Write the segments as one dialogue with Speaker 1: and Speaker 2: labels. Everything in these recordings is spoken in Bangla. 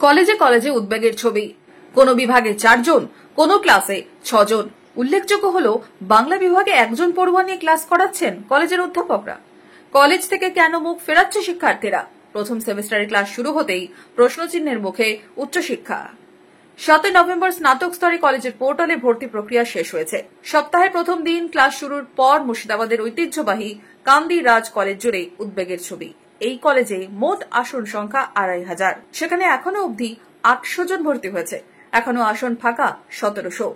Speaker 1: কলেজে কলেজে উদ্বেগের ছবি। কোন বিভাগে 4 জন, কোন ক্লাসে 6 জন। উল্লেখযোগ্য হলো বাংলা বিভাগে 1 জন পড়ুয়া নিয়ে ক্লাস করাচ্ছেন কলেজের অধ্যাপকরা। কলেজ থেকে কেন মুখ ফেরাচ্ছে শিক্ষার্থীরা? প্রথম সেমিস্টারের ক্লাস শুরু হতেই প্রশ্নচিহ্নের মুখে উচ্চশিক্ষা। 7 নভেম্বর স্নাতক স্তরে কলেজের পোর্টালে ভর্তি প্রক্রিয়া শেষ হয়েছে। সপ্তাহের প্রথম দিন ক্লাস শুরুর পর মুর্শিদাবাদের ঐতিহ্যবাহী কান্দি রাজ কলেজ জুড়ে উদ্বেগের ছবি। এই কলেজে মোট আসন সংখ্যা 2500। সেখানে এখনো অবধি 800 জন ভর্তি হয়েছে। এখনো আসন ফাঁকা 1700।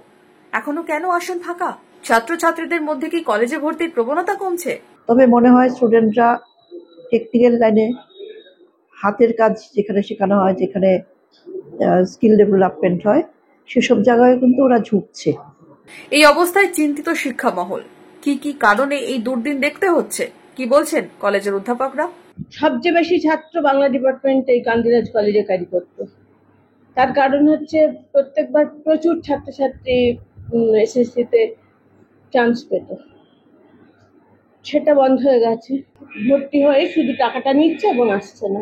Speaker 1: এখনো কেন আসন ফাঁকা? ছাত্রছাত্রীদের মধ্যে কি কলেজে ভর্তির প্রবণতা কমছে?
Speaker 2: তবে মনে হয় স্টুডেন্টরা টেকনিক্যাল লাইনে হাতের কাজ যেখানে শেখানো হয়, যেখানে স্কিল ডেভেলপমেন্ট হয়, সেসব জায়গায় কিন্তু ওরা ঝুঁকছে।
Speaker 1: এই অবস্থায় চিন্তিত শিক্ষা মহল। কি কি কারণে এই দুর্দিন দেখতে হচ্ছে, কি বলছেন কলেজের অধ্যাপকরা?
Speaker 3: সবচেয়ে বেশি ছাত্র বাংলা ডিপার্টমেন্ট এই কান্দিরাজ কলেজে ক্যারি করতো। তার কারণ হচ্ছে প্রত্যেকবার প্রচুর ছাত্রছাত্রী এসএসসিতে চান্স পেত, সেটা বন্ধ হয়ে গেছে। ভর্তি হয়ে শুধু টাকাটা নিচ্ছে এবং আসছে না।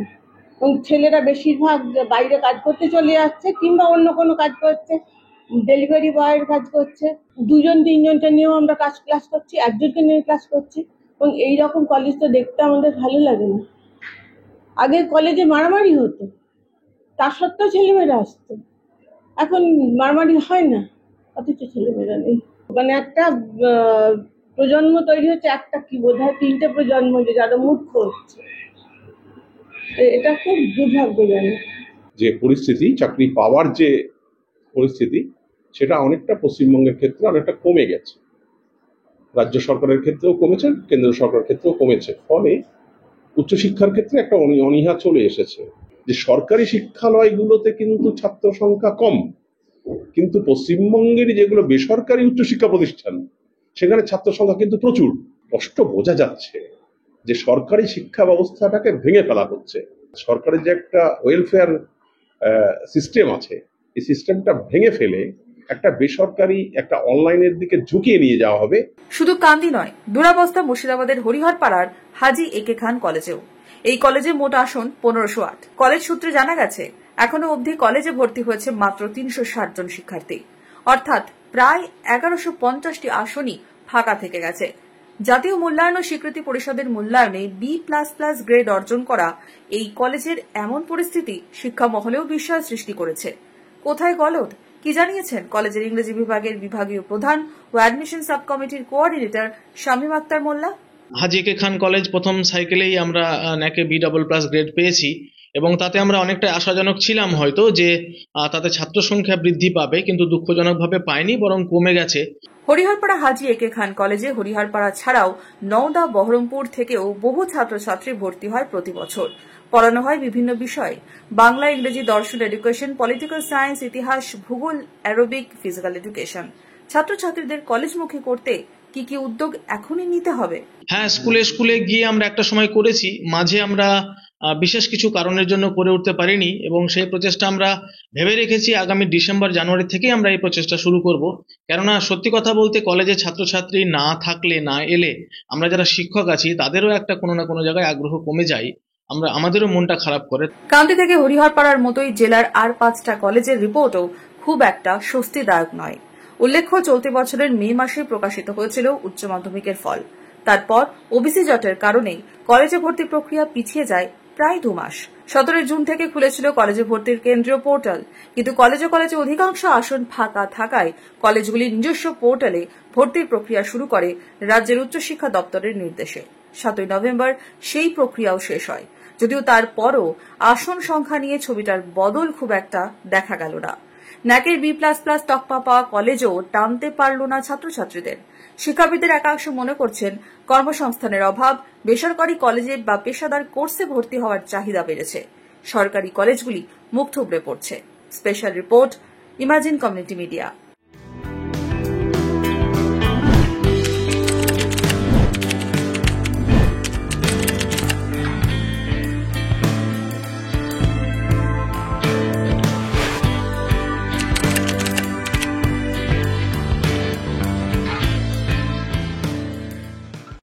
Speaker 3: এবং ছেলেরা বেশিরভাগ বাইরে কাজ করতে চলে যাচ্ছে, কিংবা অন্য কোনো কাজ করছে, ডেলিভারি বয়ের কাজ করছে। 2 জন 3 জনকে নিয়েও আমরা ক্লাস করছি, 1 জনকে নিয়ে ক্লাস করছি। এবং এইরকম কলেজ তো দেখতে আমাদের ভালো লাগে না। আগে কলেজে মারামারি হতো, তা সত্ত্বেও ছেলেমেয়েরা আসতো। এখন মারামারি হয় না, অথচ ছেলেমেয়েরা নেই। মানে একটা প্রজন্ম তৈরি হচ্ছে, একটা কি বোধহয় 3টে প্রজন্ম যারা মূর্খ হচ্ছে। এটা খুব দুর্ভাগ্যজনক।
Speaker 4: যে পরিস্থিতি, চাকরি পাওয়ার যে পরিস্থিতি, সেটা অনেকটা পশ্চিমবঙ্গের ক্ষেত্রে অনেকটা কমে গেছে। রাজ্য সরকারের ক্ষেত্রেও কমেছে, কেন্দ্র সরকারের ক্ষেত্রেও কমেছে। ফলে উচ্চশিক্ষার ক্ষেত্রে একটা অনীহা চলে এসেছে যে সরকারি শিক্ষালয়গুলোতে কিন্তু ছাত্র সংখ্যা কম, কিন্তু পশ্চিমবঙ্গের যেগুলো বেসরকারি উচ্চশিক্ষা প্রতিষ্ঠান, সেখানে ছাত্র সংখ্যা কিন্তু প্রচুর। স্পষ্ট বোঝা যাচ্ছে যে সরকারি শিক্ষা ব্যবস্থাটাকে ভেঙে ফেলা হচ্ছে। সরকারের যে একটা ওয়েলফেয়ার সিস্টেম আছে, এই সিস্টেমটা ভেঙে ফেলে একটা বেসরকারি, একটা অনলাইনের দিকে ঝুঁকিয়ে নিয়ে যাওয়া হবে।
Speaker 1: শুধু কান্দি নয়, দুরাবস্থা মুর্শিদাবাদের হরিহরপাড়ার হাজী একে খান কলেজেও। এই কলেজে মোট আসন 1508। কলেজ সূত্রে জানা গেছে এখনো অবধি কলেজে ভর্তি হয়েছে মাত্র 360 জন শিক্ষার্থী, অর্থাৎ প্রায় 1150টি আসনই ফাঁকা থেকে গেছে। জাতীয় মূল্যায়ন ও স্বীকৃতি পরিষদের মূল্যায়নে B++ গ্রেড অর্জন করা এই কলেজের এমন পরিস্থিতি শিক্ষা মহলেও বিস্ময় সৃষ্টি করেছে। কোথায় গলদ, কি জানিয়েছেন কলেজের ইংরেজি বিভাগের বিভাগীয় প্রধান ও অ্যাডমিশন সাব কমিটির কোঅর্ডিনেটর শামীম আক্তার মোল্লা।
Speaker 5: হাজী একে খান কলেজ প্রথম সাইকেলেই আমরা ন্যাকে B++ গ্রেড পেয়েছি, এবং তাতে আমরা অনেকটা আশাজনক ছিলাম হয়তো যে তাতে ছাত্র সংখ্যা বৃদ্ধি পাবে, কিন্তু দুঃখজনকভাবে পায়নি, বরং কমে গেছে।
Speaker 1: হরিহরপাড়া হাজী একে খান কলেজে হরিহরপাড়া ছাড়াও নওদা, বহরমপুর থেকেও বহু ছাত্রছাত্রী ভর্তি হয় প্রতি বছর। পড়ানো হয় বিভিন্ন বিষয়: বাংলা, ইংরেজি, দর্শন, এডুকেশন, পলিটিক্যাল সায়েন্স, ইতিহাস, ভূগোল, অ্যারোবিক, ফিজিক্যাল এডুকেশন। ছাত্রছাত্রীদের কলেজমুখী করতে কি কি উদ্যোগ এখনই নিতে হবে?
Speaker 5: হ্যাঁ, স্কুলে গিয়ে আমরা একটা সময় করেছি, মাঝে আমরা বিশেষ কিছু কারণের জন্য করে উঠতে পারিনি, এবং সেই প্রচেষ্টা আমরা ভেবে রেখেছি আগামী ডিসেম্বর জানুয়ারি থেকেই আমরা এই প্রচেষ্টা শুরু করব। কেননা সত্যি কথা বলতে কলেজে ছাত্রছাত্রী না থাকলে, না এলে, আমরা যারা শিক্ষক আছি তাদেরও একটা কোনো না কোনো জায়গায় আগ্রহ কমে যায়, আমাদেরও মনটা খারাপ করে।
Speaker 1: কান্দি থেকে হরিহরপাড়ার মতোই জেলার আর 5টা কলেজের রিপোর্টও খুব একটা স্বস্তিদায়ক নয়। উল্লেখ্য, চলতি বছরের মে মাসে প্রকাশিত হয়েছিল উচ্চ মাধ্যমিকের ফল। তারপর ওবিসি জটের কারণে কলেজে ভর্তি প্রক্রিয়া পিছিয়ে যায় প্রায় 2 মাস। 17 জুন থেকে খুলেছিল কলেজে ভর্তির কেন্দ্রীয় পোর্টাল, কিন্তু কলেজে অধিকাংশ আসন ফাঁকা থাকায় কলেজগুলির নিজস্ব পোর্টালে ভর্তির প্রক্রিয়া শুরু করে রাজ্যের উচ্চশিক্ষা দপ্তরের নির্দেশে। 7 নভেম্বর সেই প্রক্রিয়াও শেষ হয়, যদিও তারপরও আসন সংখ্যা নিয়ে ছবিটার বদল খুব একটা দেখা গেল না। ন্যাকের B++ তকমা পাওয়া কলেজও টানতে পারল না ছাত্রছাত্রীদের। শিক্ষাবিদদের একাংশ মনে করছেন কর্মসংস্থানের অভাব, বেসরকারি কলেজে বা পেশাদার কোর্সে ভর্তি হওয়ার চাহিদা বেড়েছে। সরকারি কলেজগুলি মুখ থুবড়ে পড়ছে। Special report, imagine community media.